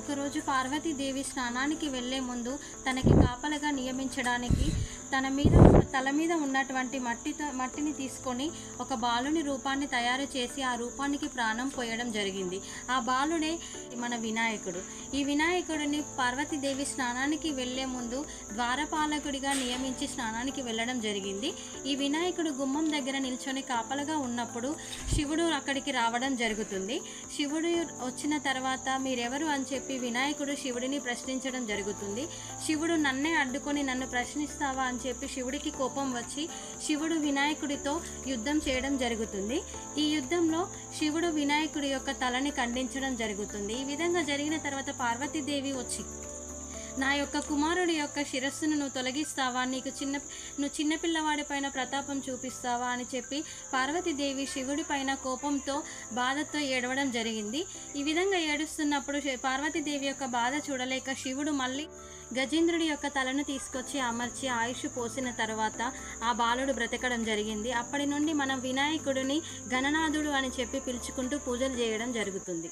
ఒకరోజు పార్వతీదేవి స్నానానికి వెళ్లే ముందు తనకి కాపలగా నియమించడానికి తల మీద ఉన్నటువంటి మట్టిని తీసుకొని ఒక బాలుని రూపాన్ని తయారు చేసి ఆ రూపానికి ప్రాణం పోయడం జరిగింది. ఆ బాలుడే మన వినాయకుడు. ఈ వినాయకుడిని పార్వతీదేవి స్నానానికి వెళ్లే ముందు ద్వారపాలకుడిగా నియమించి స్నానానికి వెళ్ళడం జరిగింది. ఈ వినాయకుడు గుమ్మం దగ్గర నిల్చొని కాపలగా ఉన్నప్పుడు శివుడు అక్కడికి రావడం జరుగుతుంది. శివుడు వచ్చిన తర్వాత మీరెవరు అని చెప్పి వినాయకుడు శివుడిని ప్రశ్నించడం జరుగుతుంది. శివుడు నన్నే అడ్డుకొని నన్ను ప్రశ్నిస్తావా అని చెప్పి శివుడికి కోపం వచ్చి శివుడు వినాయకుడితో యుద్ధం చేయడం జరుగుతుంది. ఈ యుద్ధంలో శివుడు వినాయకుడి యొక్క తలని ఖండించడం జరుగుతుంది. ఈ విధంగా జరిగిన తర్వాత పార్వతీదేవి వచ్చి నా యొక్క కుమారుడి యొక్క శిరస్సును నువ్వు తొలగిస్తావా, నువ్వు చిన్నపిల్లవాడి పైన ప్రతాపం చూపిస్తావా అని చెప్పి పార్వతీదేవి శివుడి పైన కోపంతో బాధతో ఏడవడం జరిగింది. ఈ విధంగా ఏడుస్తున్నప్పుడు పార్వతీదేవి యొక్క బాధ చూడలేక శివుడు మళ్ళీ గజేంద్రుడి యొక్క తలను తీసుకొచ్చి అమర్చి ఆయుష్ పోసిన తర్వాత ఆ బాలుడు బ్రతకడం జరిగింది. అప్పటి నుండి మనం వినాయకుడిని గణనాథుడు అని చెప్పి పిలుచుకుంటూ పూజలు చేయడం జరుగుతుంది.